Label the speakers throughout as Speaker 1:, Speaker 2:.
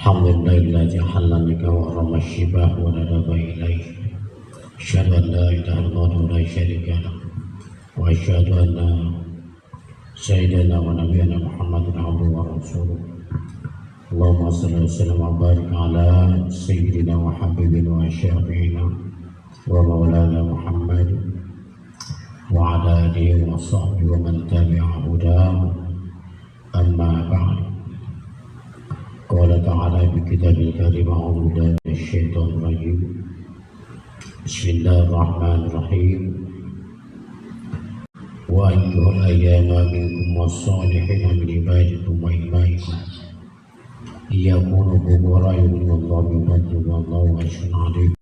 Speaker 1: الحمد لله الذي حل النكاح وحرم الشبه وندب إليه أشهد أن لا إله إلا الله لا شريك له وأشهد أن سيدنا ونبينا محمد عبده ورسوله اللهم صل وسلم وبارك على سيدنا وحبيبنا وشافعنا ومولانا محمد وعلى آله وصحبه ومن تبع هداه أما بعد قال تعالى في كتابه الكريم أعوذ بالله من الشيطان الرجيم بسم الله الرحمن الرحيم وأيها الأيام منكم والصالحين من عبادكم وإمائكم إن يكونوا فقراء يغنيهم الله من فضله والله واسع عليم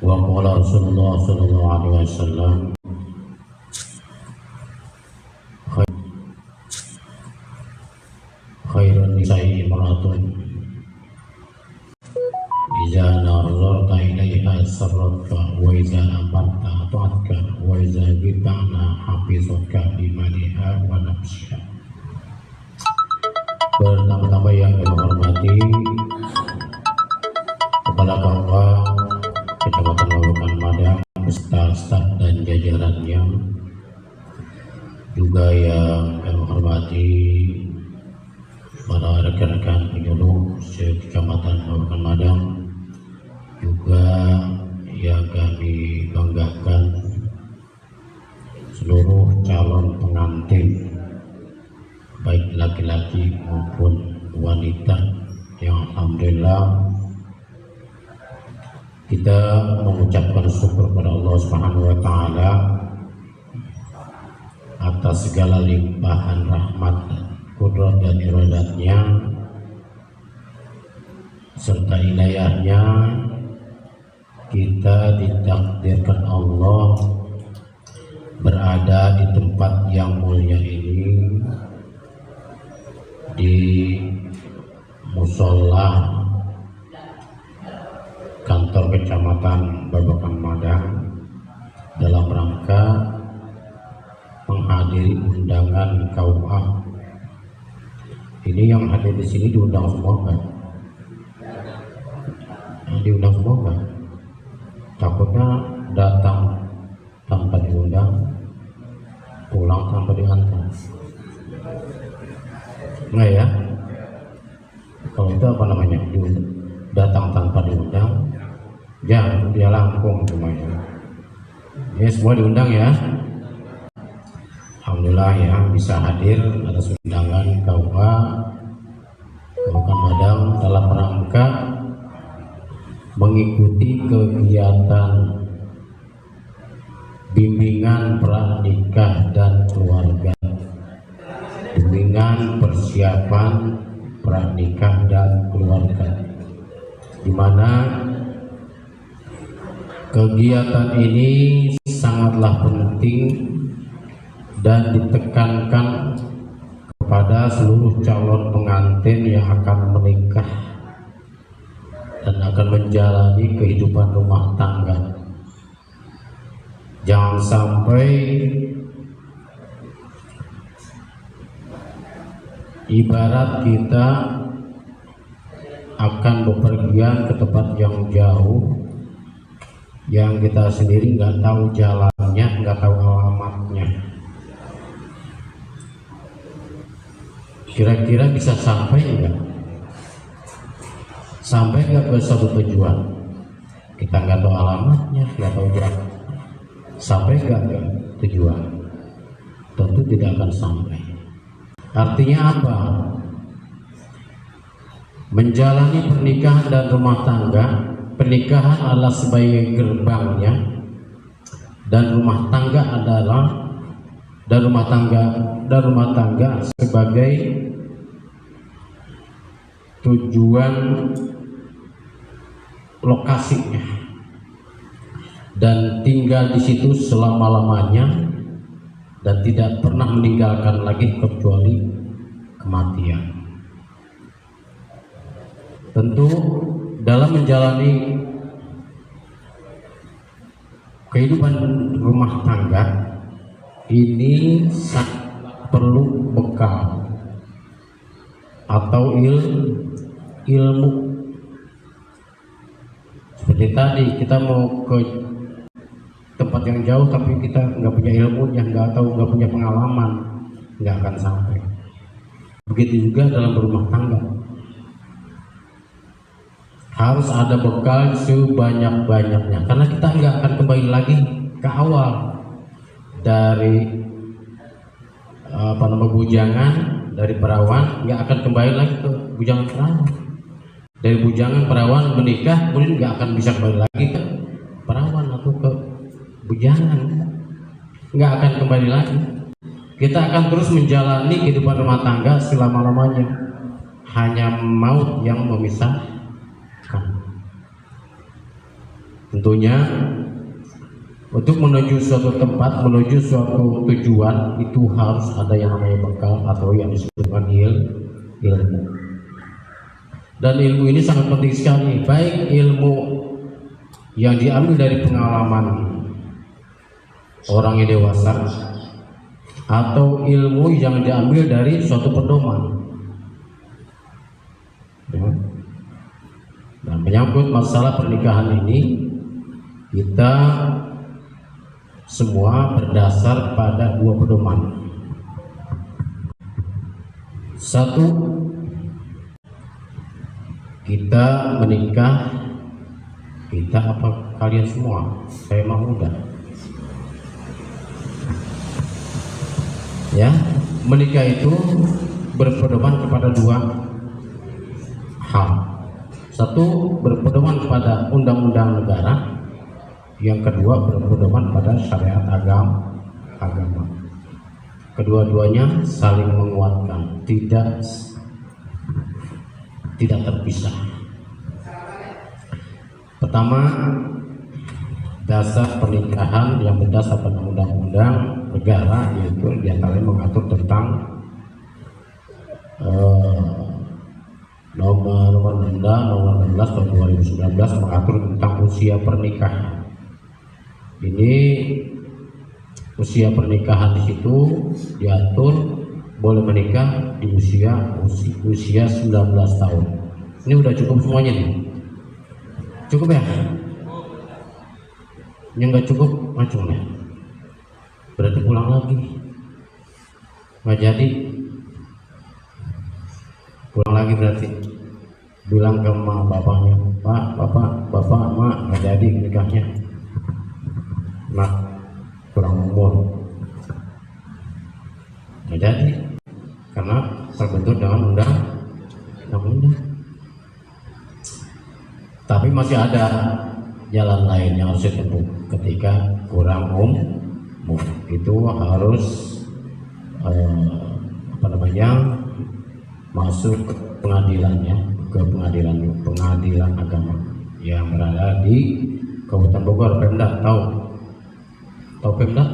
Speaker 1: وقال رسول الله صلى الله عليه وسلم خير النساء امرأة إذا نظرت إليها سرتك وإذا أمرت أطعتك وإذا غبت حفظتك بمالها ونفسها. Pertama-tama yang kami hormati Kepala KUA Kecamatan Babakan Madang beserta staf dan jajarannya, juga yang kami hormati para rekan-rekan penyuluh Kecamatan Babakan Madang, juga yang kami banggakan seluruh calon pengantin baik laki-laki maupun wanita yang alhamdulillah kita mengucapkan syukur kepada Allah Subhanahu wa taala atas segala limpahan rahmat, qudrat dan iradatnya serta inayahnya. Kita ditakdirkan Allah berada di tempat yang mulia ini, di musola kantor Kecamatan Babakan Madang dalam rangka menghadiri undangan KUA. Ini yang hadir di sini diundang semua kan? Diundang semua kan? Takutnya datang tanpa diundang, pulang tanpa diantar. Enggak ya? Kalau itu apa namanya? Datang tanpa diundang, ya dia langkung semuanya. Ya semua diundang ya. Alhamdulillah ya bisa hadir atas undangan KUA Babakan Madang dalam rangka mengikuti kegiatan bimbingan pranikah dan keluarga, bimbingan persiapan pranikah dan keluarga, di mana kegiatan ini sangatlah penting dan ditekankan kepada seluruh calon pengantin yang akan menikah dan akan menjalani kehidupan rumah tangga. Jangan sampai ibarat kita akan bepergian ke tempat yang jauh, yang kita sendiri nggak tahu jalannya, nggak tahu alamatnya. Kira-kira bisa sampai nggak? Sampai nggak ke suatu tujuan? Kita nggak tahu alamatnya, nggak tahu jalan. Sampai nggak ke tujuan? Tentu tidak akan sampai. Artinya apa? Menjalani pernikahan dan rumah tangga, pernikahan adalah sebagai gerbangnya, dan rumah tangga adalah rumah tangga sebagai tujuan lokasinya, dan tinggal di situ selama-lamanya dan tidak pernah meninggalkan lagi kecuali kematian. Tentu dalam menjalani kehidupan rumah tangga ini sangat perlu bekal, atau ilmu. Seperti tadi kita mau ke tempat yang jauh tapi kita nggak punya ilmunya, nggak punya pengalaman, nggak akan sampai. Begitu juga dalam berumah tangga, harus ada bekal sebanyak-banyaknya, karena kita nggak akan kembali lagi ke awal dari bujangan, dari perawan, nggak akan kembali lagi ke bujangan perawan. Dari bujangan perawan menikah, kemudian nggak akan bisa kembali lagi ke perawan atau ke bujangan, nggak akan kembali lagi. Kita akan terus menjalani kehidupan rumah tangga selama-lamanya, hanya maut yang memisahkan. Tentunya untuk menuju suatu tempat, menuju suatu tujuan, itu harus ada yang namanya bekal atau yang disebut dengan ilmu. Dan ilmu ini sangat penting sekali, baik ilmu yang diambil dari pengalaman orang yang dewasa atau ilmu yang diambil dari suatu pedoman. Ya. Dan menyangkut masalah pernikahan ini, kita semua berdasar pada dua pedoman. Satu, kita menikah, kita apa kalian semua, saya mah muda. Ya, menikah itu berpedoman kepada dua hal. Satu, berpedoman kepada undang-undang negara. Yang kedua, berpedoman pada syariat agama. Kedua-duanya saling menguatkan, tidak terpisah. Pertama, dasar pernikahan yang berdasarkan undang-undang negara, yaitu diantaranya mengatur tentang nomor 16 tahun 2019 mengatur tentang usia pernikahan. Ini usia pernikahan di situ diatur boleh menikah di usia 19 tahun. Ini udah cukup semuanya nih. Cukup ya? Yang nggak cukup macam ya? Berarti pulang lagi. Nggak jadi. Pulang lagi berarti. Bilang ke emak bapaknya, bapak, emak, nggak jadi nikahnya. Nah, kurang umur. Nggak jadi. Karena terbentur dengan undang-undang. Tapi masih ada jalan lain yang harus ditempuh ketika kurang umur. Itu harus masuk ke pengadilannya, ke pengadilan agama yang berada di Kabupaten Bogor. Pemda tahu Pemda?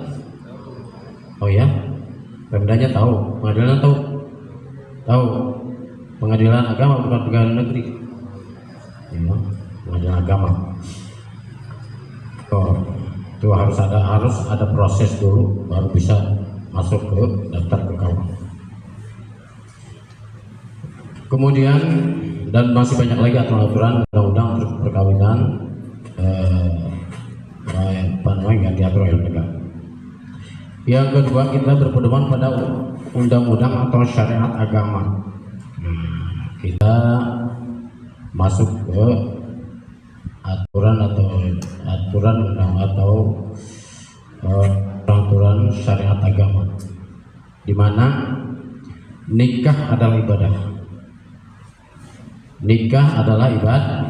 Speaker 1: Oh ya, Pemdanya tahu, pengadilan tahu pengadilan agama, bukan pengadilan negeri ya, pengadilan agama. Itu harus ada proses dulu baru bisa masuk ke daftar perkawinan. Kemudian dan masih banyak lagi aturan undang-undang perkawinan yang diatur oleh negara. Yang kedua, kita berpedoman pada undang-undang atau syariat agama. Kita masuk ke aturan syariat agama, di mana nikah adalah ibadah. Nikah adalah ibadah.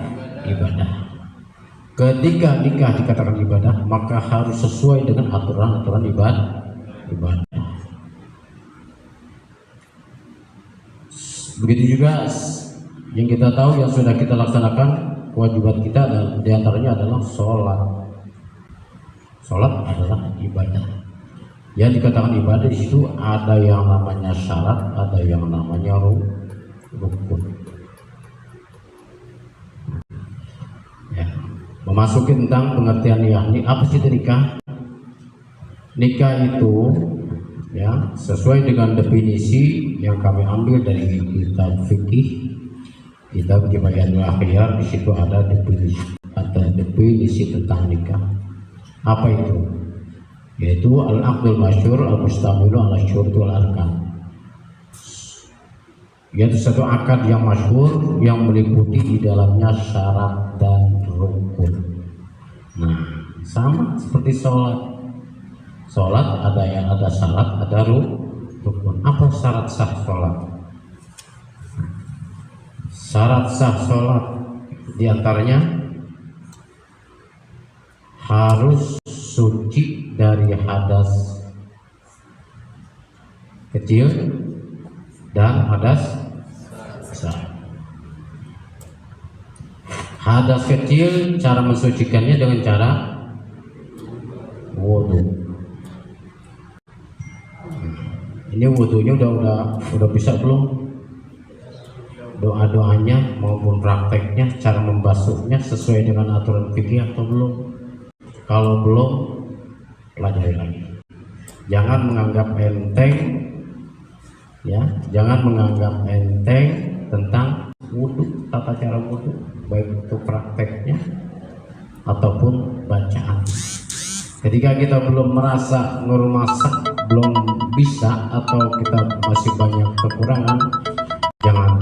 Speaker 1: Ketika nikah dikatakan ibadah, maka harus sesuai dengan aturan ibadah. Begitu juga yang kita tahu, yang sudah kita laksanakan, kewajiban kita diantaranya adalah sholat. Sholat adalah ibadah. Yang dikatakan ibadah di situ ada yang namanya syarat, ada yang namanya rukun. Ya. Memasuki tentang pengertian nikah. Apa sih nikah? Nikah itu ya, sesuai dengan definisi yang kami ambil dari kitab fikih, kitab Kifayatul Akhyar. Di situ ada definisi tentang nikah. Apa itu? Yaitu al-aqdul masyhur al-mustamilu ala syurut wal arkan, yaitu satu akad yang masyhur yang meliputi di dalamnya syarat dan rukun. Nah, sama seperti sholat. Sholat ada syarat, ada rukun. Apa syarat sah sholat? Syarat sah sholat diantaranya harus suci dari hadas kecil dan hadas besar. Hadas kecil cara mensucikannya dengan cara wudhu. Ini wudhunya udah bisa belum? Doa-doanya maupun prakteknya, cara membasuhnya sesuai dengan aturan fikih atau belum? Kalau belum, pelajari lagi. Jangan menganggap enteng, ya, jangan menganggap enteng tentang wudhu, tata cara wudhu, baik itu prakteknya ataupun bacaan. Ketika kita belum merasa ngerumasak, belum bisa, atau kita masih banyak kekurangan, jangan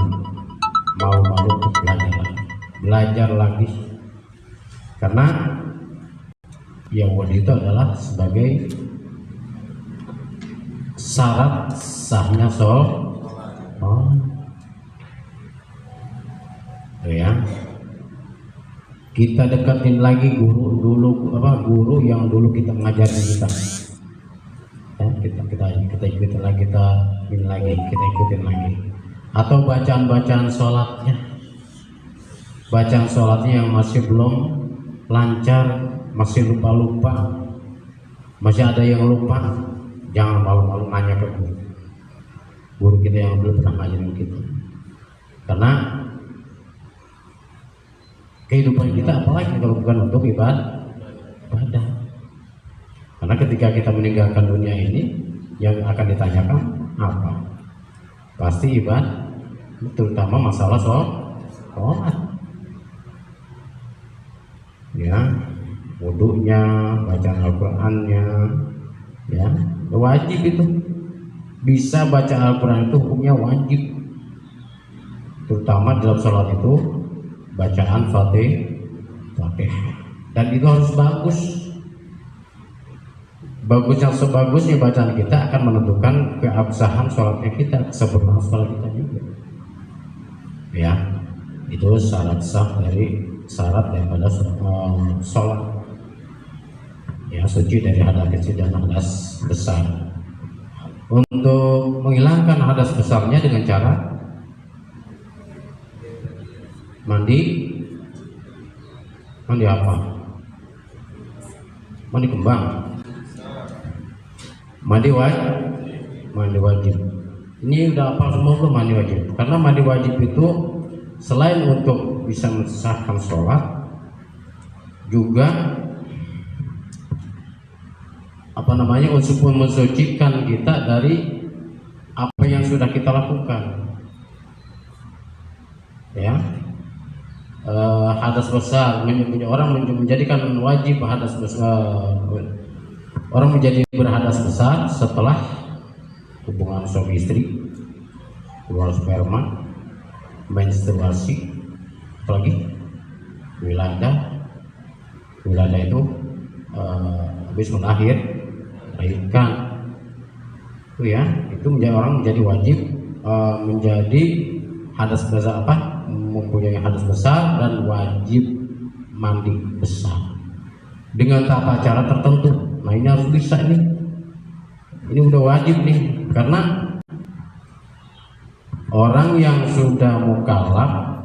Speaker 1: malu-malu untuk belajar lagi. Karena yang wudhu itu adalah sebagai syarat sahnya sholat. Ya, kita deketin lagi guru yang dulu kita ngajarin kita. Ya, kita ikutin lagi, kita ikutin lagi. Atau bacaan sholatnya yang masih belum lancar, masih lupa, masih ada yang lupa, jangan malu-malu nanya ke guru kita yang belum pernah ngajarin kita. Karena kehidupan kita apalagi kalau bukan untuk ibadah. Karena ketika kita meninggalkan dunia ini, yang akan ditanyakan apa? Pasti ibadah, terutama masalah sholat. Ya, wudhunya, bacaan Al-Qur'annya, ya, wajib itu. Bisa baca Al-Qur'an itu hukumnya wajib. Terutama dalam sholat itu bacaan Fatihah. Dan itu harus bagus. Bagus yang sebagusnya bacaan kita akan menentukan keabsahan sholatnya kita, kesempurnaan sholat kita juga. Ya, itu syarat daripada sholat. Ya, suci dari hadas kecil dan hadas besar. Untuk menghilangkan hadas besarnya dengan cara mandi apa? Mandi kembang. Mandi wajib. Ini udah apa semua tuh mandi wajib? Karena mandi wajib itu selain untuk bisa mensahkan sholat, juga untuk mensucikan kita dari apa yang sudah kita lakukan. Ya, hadas besar orang menjadikan wajib hadas besar. Orang menjadi berhadas besar setelah hubungan suami istri, keluar sperma, menstruasi, apalagi wilada itu habis melahirkan. Itu ya, itu menjadi wajib menjadi hadas besar, mempunyai hadas besar dan wajib mandi besar dengan tata cara tertentu. Nah, ini harus bisa nih. Ini udah wajib nih, karena orang yang sudah mukallaf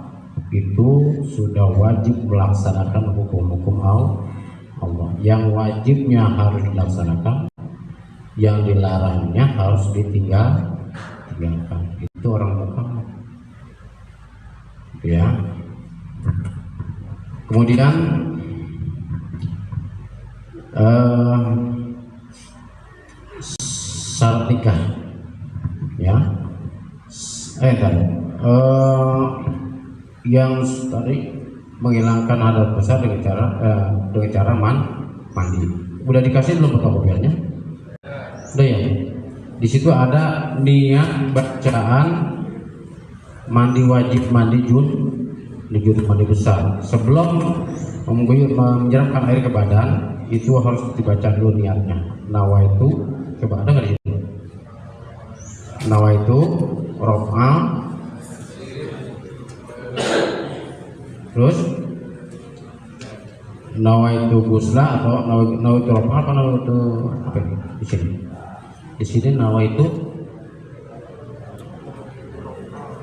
Speaker 1: itu sudah wajib melaksanakan hukum-hukum Allah. Yang wajibnya harus dilaksanakan, yang dilarangnya harus ditinggalkan. Itu orang mukallaf. Ya. Kemudian syarat Tadi yang tadi menghilangkan hadas besar dengan cara mandi. Udah dikasih belum fotokopiannya? Udah ya. Di situ ada niat bacaan mandi wajib, mandi junub mandi besar. Sebelum menyiramkan air ke badan itu harus dibaca dulu niatnya. Nawaitu, coba ada nggak di situ? Nawaitu rof'al, terus nawaitu gusla atau nawaitu rof'al apa nawaitu apa ini? Di sini nawaitu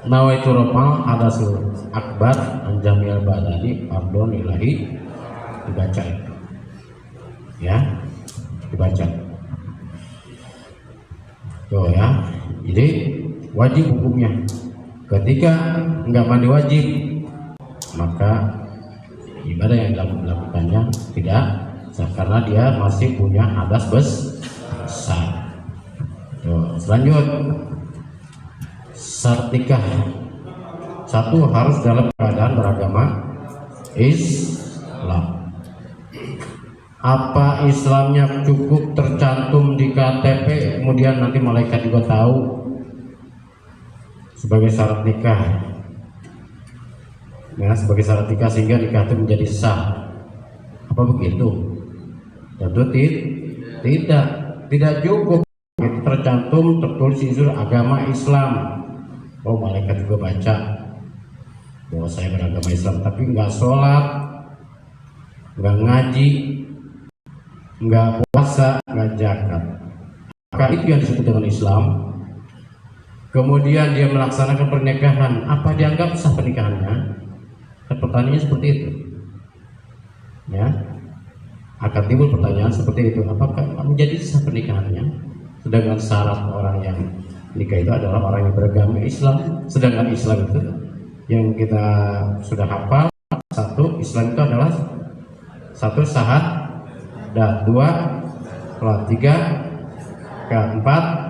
Speaker 1: rof'al hadasul akbar anjamil badani fardhon ilahi, dibaca itu ya, dibaca tuh ya. Jadi wajib hukumnya ketika nggak mandi wajib, maka ibadah yang dilakukannya tidak sah karena dia masih punya hadas besar. Tuh, selanjut syarat nikah. Satu, harus dalam keadaan beragama Islam. Apa Islamnya cukup tercantum di KTP, kemudian nanti malaikat juga tahu sebagai syarat nikah, ya, sebagai syarat nikah sehingga nikah itu menjadi sah. Apa begitu? Tentu tidak cukup. Itu tercantum tertulis di unsur agama Islam. Oh, malaikat juga baca bahwa saya beragama Islam, tapi nggak sholat, nggak ngaji, nggak puasa, nggak zakat. Maka itu yang disebut dengan Islam. Kemudian dia melaksanakan pernikahan, apa dianggap sah pernikahannya? Pertanyaannya seperti itu, ya. Akan timbul pertanyaan seperti itu, apakah menjadi sah pernikahannya? Sedangkan syarat orang yang nikah itu adalah orang yang beragama Islam. Sedangkan Islam itu yang kita sudah hafal, satu, Islam itu adalah satu syahadat, dua sholat, tiga keempat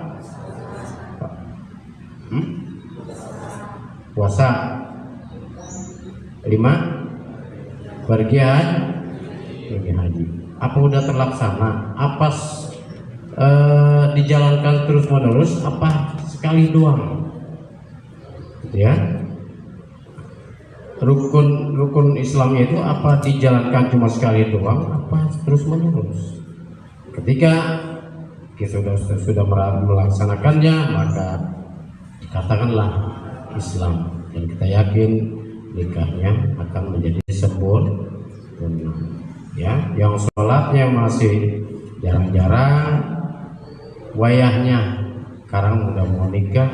Speaker 1: puasa, lima pergi haji. Apa udah terlaksana? Apa dijalankan terus menerus? Apa sekali doang? Gitu ya. Rukun Islamnya itu apa dijalankan cuma sekali doang? Apa terus menerus? Ketika kita sudah melaksanakannya, maka katakanlah Islam, dan kita yakin nikahnya akan menjadi sempurna. Ya, yang sholatnya masih jarang-jarang, wayahnya sekarang udah mau nikah,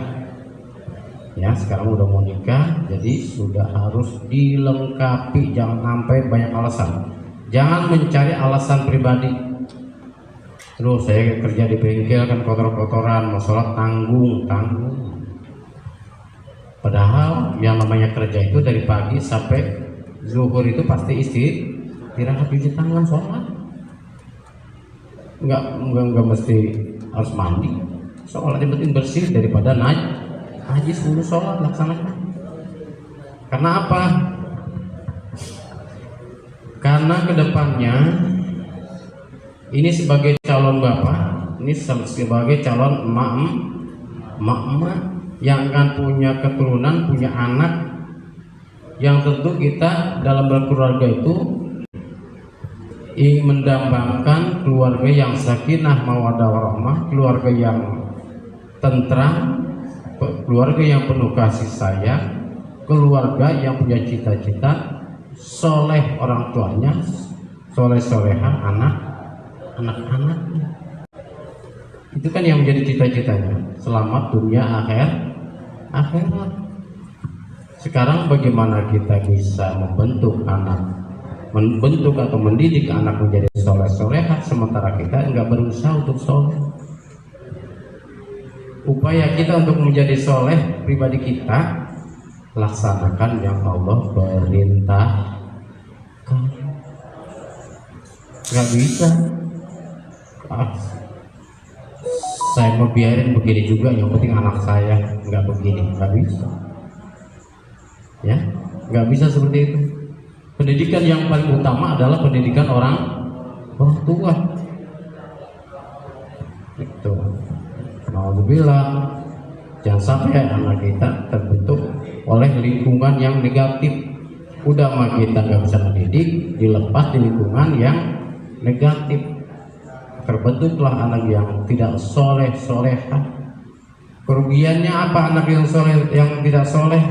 Speaker 1: ya sekarang udah mau nikah, jadi sudah harus dilengkapi. Jangan sampai banyak alasan, jangan mencari alasan pribadi. Terus saya kerja di bengkel kan kotor-kotoran, mau sholat tanggung. Padahal yang namanya kerja itu dari pagi sampai zuhur itu pasti istirahat, cuci tangan, sholat. Enggak mesti harus mandi, sholat yang penting bersih daripada najis. Dulu sholat laksanakan. Karena apa? Karena kedepannya ini sebagai calon bapak, ini sebagai calon emak yang akan punya keturunan, punya anak, yang tentu kita dalam berkeluarga itu ingin mendambakan keluarga yang sakinah mawaddah warahmah, keluarga yang tentram, keluarga yang penuh kasih sayang, keluarga yang punya cita-cita soleh orang tuanya, soleh-solehah anak-anaknya. Itu kan yang menjadi cita-citanya, selamat dunia akhirat. Sekarang bagaimana kita bisa membentuk atau mendidik anak menjadi soleh-solehah sementara kita enggak berusaha untuk soleh? Upaya kita untuk menjadi soleh pribadi kita, laksanakan yang Allah perintahkan. Nggak bisa saya mau biarin begini juga, yang penting anak saya nggak begini, nggak bisa. Ya, nggak bisa seperti itu. Pendidikan yang paling utama adalah pendidikan orang tua. Itu. Alhamdulillah, jangan sampai anak kita terbentuk oleh lingkungan yang negatif. Udah mah kita nggak bisa mendidik, dilepas di lingkungan yang negatif, terbentuklah anak yang tidak soleh solehah. Kerugiannya apa anak yang soleh, yang tidak soleh,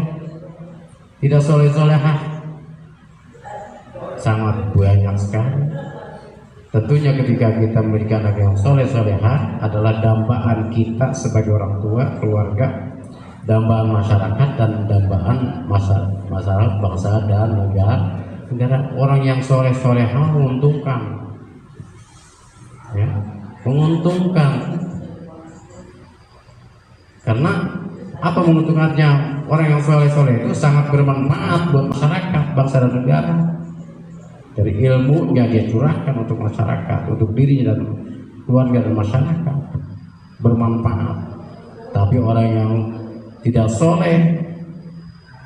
Speaker 1: tidak soleh solehah? Sangat banyak sekali. Tentunya ketika kita memiliki anak yang soleh solehah adalah dambaan kita sebagai orang tua, keluarga, dambaan masyarakat, dan dambaan masyarakat, bangsa dan negara. Orang yang soleh solehah menguntungkan, ya, menguntungkan. Karena apa menguntungkannya? Orang yang soleh soleh itu sangat bermanfaat buat masyarakat, bangsa dan negara. Dari ilmu yang dia curahkan untuk masyarakat, untuk dirinya dan keluarga dan masyarakat, bermanfaat. Tapi orang yang tidak soleh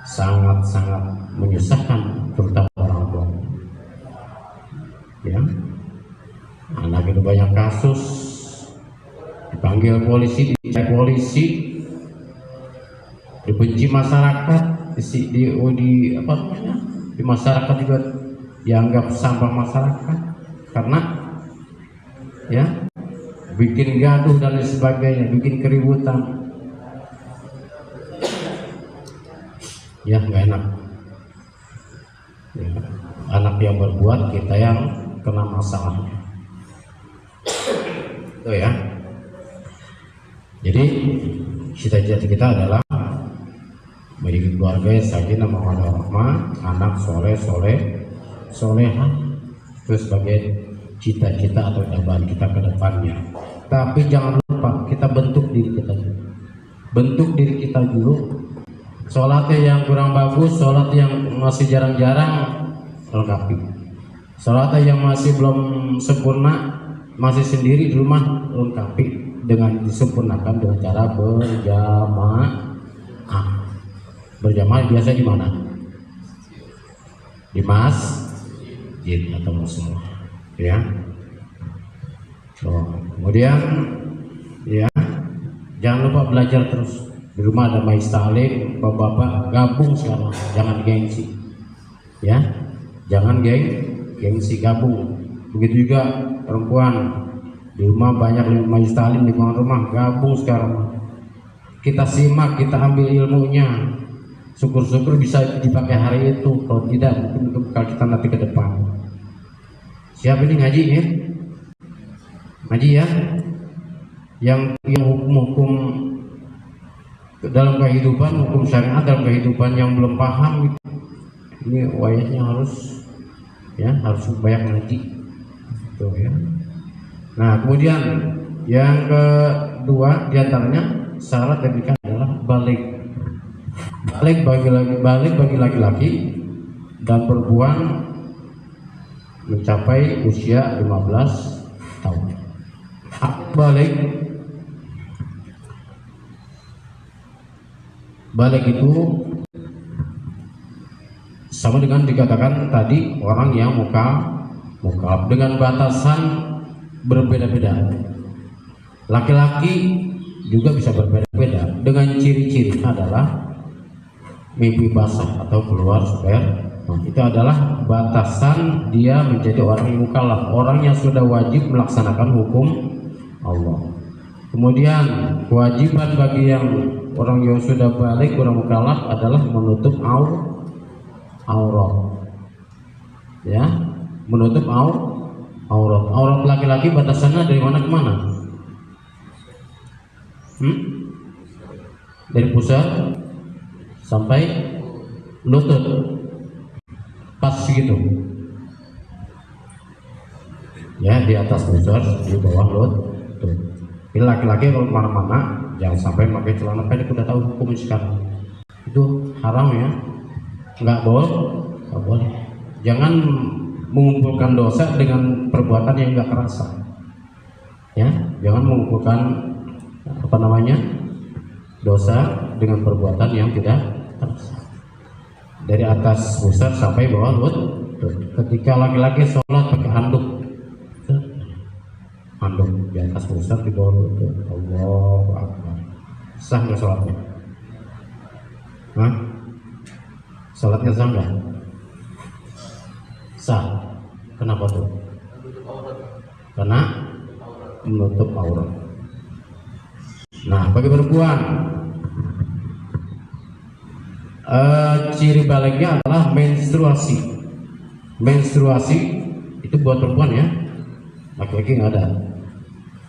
Speaker 1: sangat-sangat menyusahkan, terutama orang tua. Ya, anak itu banyak kasus, dipanggil polisi, dicek polisi, dibenci masyarakat, di masyarakat juga dianggap sampah masyarakat karena ya bikin gaduh dan lain sebagainya, bikin keributan. Ya nggak enak. Ya, anak yang berbuat, kita yang kena masalahnya. Itu ya. Jadi cita-cita kita adalah memiliki keluarga yang sakinah mawaddah warahmah, anak solehah, itu sebagai cita-cita atau dambaan kita ke depannya. Tapi jangan lupa kita bentuk diri kita dulu. Bentuk diri kita dulu. Sholatnya yang kurang bagus, sholat yang masih jarang-jarang, lengkapi. Sholatnya yang masih belum sempurna, masih sendiri di rumah, lengkapi dengan disempurnakan dengan cara berjamaah. Berjamaah biasa di mana? Di masjid atau musola, ya. Kemudian ya, jangan lupa belajar terus. Di rumah ada majelis taklim, bapak-bapak gabung sekarang, jangan gengsi, ya, jangan gengsi, gabung. Begitu juga perempuan, di rumah banyak majelis taklim di rumah, gabung sekarang. Kita simak, kita ambil ilmunya, syukur-syukur bisa dipakai hari itu, kalau tidak mungkin untuk bekal kita nanti ke depan. Siapa ini ngaji ya? Ngaji ya? Yang hukum-hukum dalam kehidupan, hukum syariat dalam kehidupan yang belum paham, ini wayahnya harus banyak ngaji, tuh ya. Nah kemudian yang kedua diantaranya syarat yang diberikan adalah balik bagi laki-laki dan perempuan mencapai usia 15 tahun. Balik itu sama dengan dikatakan tadi orang yang mukallaf dengan batasan berbeda-beda. Laki-laki juga bisa berbeda-beda dengan ciri-ciri adalah mimpi basah atau keluar sperma. Itu adalah batasan dia menjadi orang yang mukallaf, orang yang sudah wajib melaksanakan hukum Allah. Kemudian kewajiban bagi yang orang yang sudah balik, orang mukallaf adalah menutup aurat. Ya, menutup aurat. Aurat laki-laki batasannya dari mana ke mana? Dari pusat sampai lutut, pas gitu. Ya, di atas pusat, di bawah lutut. Ini laki-laki kalau kemana-mana jangan sampai pakai celana pendek, udah tahu hukum sekarang. Itu haram ya, nggak boleh. Jangan mengumpulkan dosa dengan perbuatan yang nggak kerasa. Ya, jangan mengumpulkan apa namanya, dosa dengan perbuatan yang tidak tersah. Dari atas pusat sampai bawah lutut. Ketika laki-laki sholat pakai handuk di atas pusat, di bawah lutut, Allahu Akbar, sah nggak sholatnya? Hah? Sholatnya sah nggak? Sah. Kenapa tuh? Karena menutup aurat. Nah, bagi perempuan, ciri baliknya adalah menstruasi. Menstruasi itu buat perempuan ya, laki-laki nggak ada.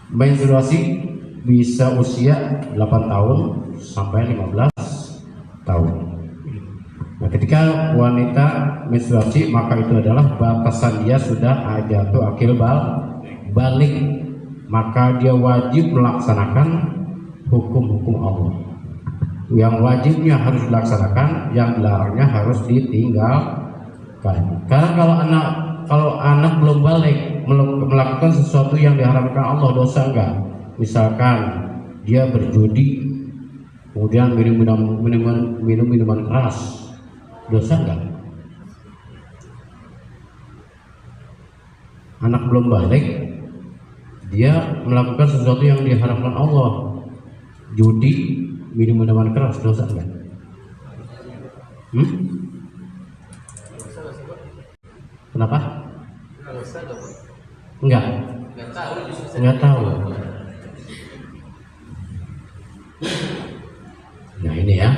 Speaker 1: Menstruasi bisa usia 8 tahun sampai 15 tahun. Nah, ketika wanita menstruasi, maka itu adalah batasan dia sudah jatuh akil balik, maka dia wajib melaksanakan hukum-hukum Allah. Yang wajibnya harus dilaksanakan, yang dilarangnya harus ditinggalkan. Karena kalau anak belum balik melakukan sesuatu yang diharamkan Allah, dosa enggak? Misalkan dia berjudi, kemudian minum minuman keras, dosa enggak? Anak belum balik, dia melakukan sesuatu yang diharamkan Allah, judi, minum minuman keras, dosa enggak? Kenapa? Enggak tahu. Nah ini ya.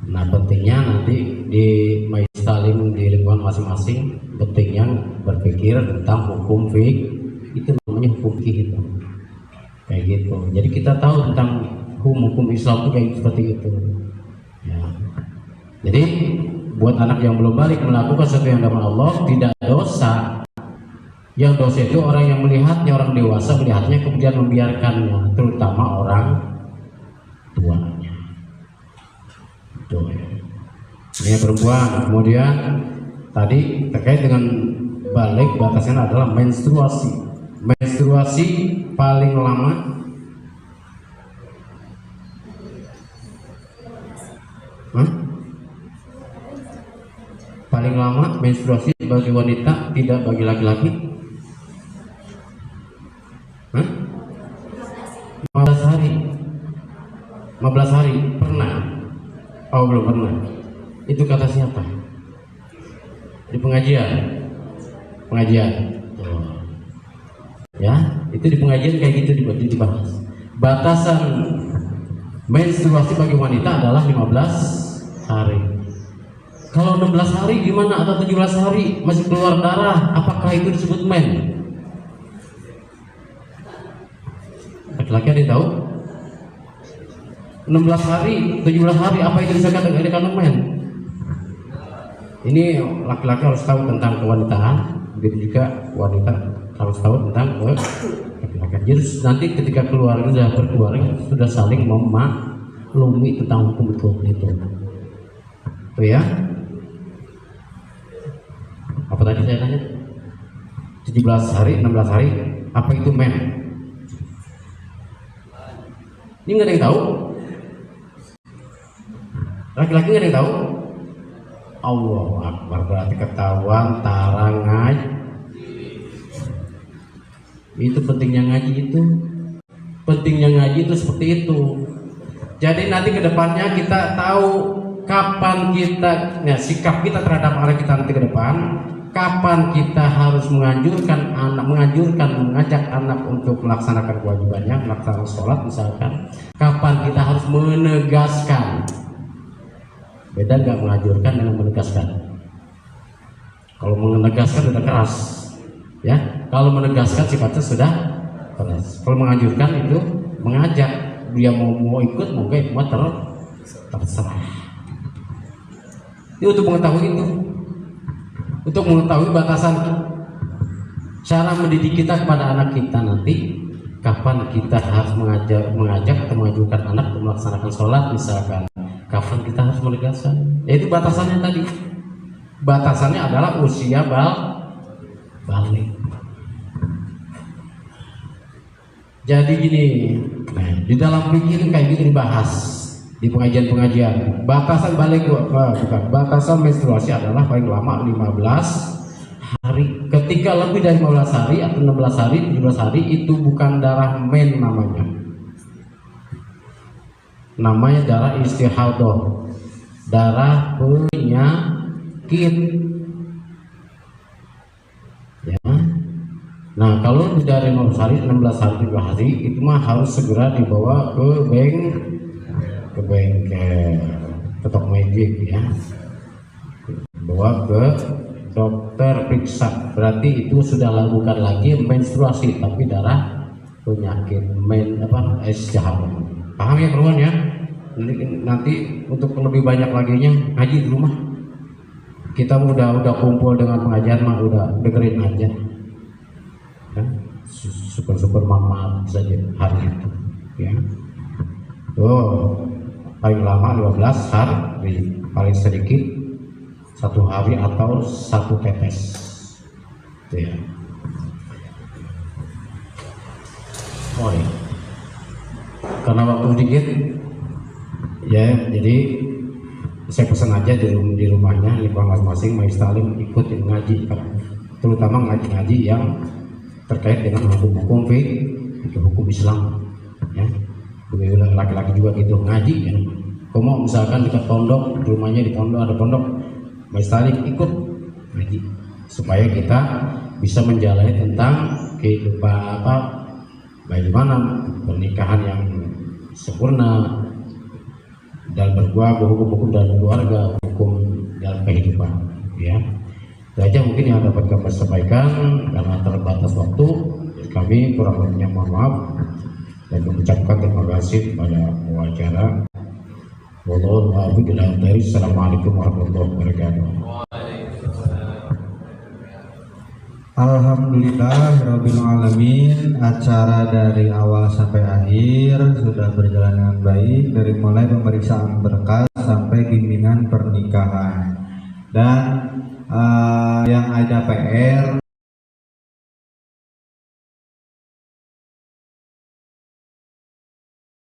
Speaker 1: Nah pentingnya nanti di Maistalim, di lingkungan masing-masing, pentingnya berpikir tentang hukum fikih. Itu namanya hukum fikih itu. Kayak gitu. Jadi kita tahu tentang hukum Islam itu kayak seperti itu. Ya. Jadi buat anak yang belum balik melakukan sesuatu yang dilarang Allah tidak dosa. Yang dosa itu orang yang melihatnya, orang dewasa melihatnya kemudian membiarkannya, terutama orang tuanya. Tuh. Ini perempuan. Kemudian tadi terkait dengan balik, batasnya adalah menstruasi. Menstruasi paling lama paling lama menstruasi bagi wanita, tidak bagi laki-laki. 15 hari. 15 hari pernah? Oh belum pernah. Itu kata siapa? Di pengajian. Oh. Ya, itu di pengajian kayak gitu dibahas. Batasan menstruasi bagi wanita adalah 15 hari. Kalau 16 hari gimana, atau 17 hari masih keluar darah, apakah itu disebut men? Laki-laki ada yang tahu? 16 hari, 17 hari, apa itu dikatakan men? Ini laki-laki harus tahu tentang kewanitaan, begitu juga wanita harus tahu tentang laki-laki. Jadi nanti ketika keluarga sudah berkeluarga, sudah saling memaklumi tentang hukum itu. Tuh ya. Apa tadi saya tanya? 17 hari, 16 hari, apa itu men? Ini nggak ada yang tahu? Laki-laki nggak ada yang tahu? Allahu Akbar, berarti ketahuan tarang ngaji. Itu pentingnya ngaji itu. Pentingnya ngaji itu seperti itu. Jadi nanti kedepannya kita tahu kapan kita, ya, sikap kita terhadap anak kita nanti ke depan. Kapan kita harus mengajak anak untuk melaksanakan kewajibannya, melaksanakan sholat misalkan. Kapan kita harus menegaskan. Beda nggak menganjurkan dengan menegaskan. Kalau menegaskan sudah keras, ya. Kalau menegaskan sifatnya sudah keras. Kalau menganjurkan itu mengajak, dia mau ikut, mau gak, mau terserah. Ini untuk mengetahui itu. Untuk mengetahui batasan cara mendidik kita kepada anak kita nanti, kapan kita harus mengajak atau mengajukan anak untuk melaksanakan sholat misalkan, kapan kita harus menegaskan. Itu batasannya tadi. Batasannya adalah usia balik. Jadi gini, nah, Di dalam fikih itu kayak gitu dibahas di pengajian-pengajian. Batasan balik bukan batasan menstruasi adalah paling lama 15 hari. Ketika lebih dari 15 hari atau 16 hari, 17 hari itu bukan darah men namanya. Namanya darah istihadah, darah penyakit. Ya. Nah, kalau lebih dari 15 hari, 16 hari, 17 hari itu mah harus segera dibawa ke bengkel, ke toko magic ya. Bawa ke dokter periksa, berarti itu sudah bukan lagi menstruasi tapi darah penyakit istihadah. Paham ya kawan ya? Nanti untuk lebih banyak laginya ngaji di rumah. Kita udah kumpul dengan pengajian mah udah dengerin aja. Ya, super manfaat saja hari itu. Ya. Paling lama 15 hari, paling sedikit 1 hari atau 1 tetes. Ya. Ya. Karena waktu sedikit, ya jadi saya pesan aja di rumahnya, di masing-masing majelis taklim ikut ngaji, terutama ngaji-ngaji yang terkait dengan hukum Islam. Ya. Laki-laki juga gitu ngaji ya. Kalau misalkan dekat pondok, rumahnya di pondok ada pondok, majelis taklim ikut ngaji supaya kita bisa menjalani tentang kehidupan bagaimana pernikahan yang sempurna dan berbuah hukum dalam keluarga, hukum dalam kehidupan. Ya, itu aja mungkin yang dapat kami sampaikan karena terbatas waktu. Kami kurang lebihnya mohon maaf dan mengucapkan terima kasih kepada wawancara. Wassalamualaikum warahmatullahi wabarakatuh.
Speaker 2: Alhamdulillahirabbil alamin. Acara dari awal sampai akhir sudah berjalan dengan baik, dari mulai pemeriksaan berkas sampai bimbingan pernikahan. Dan yang ada PR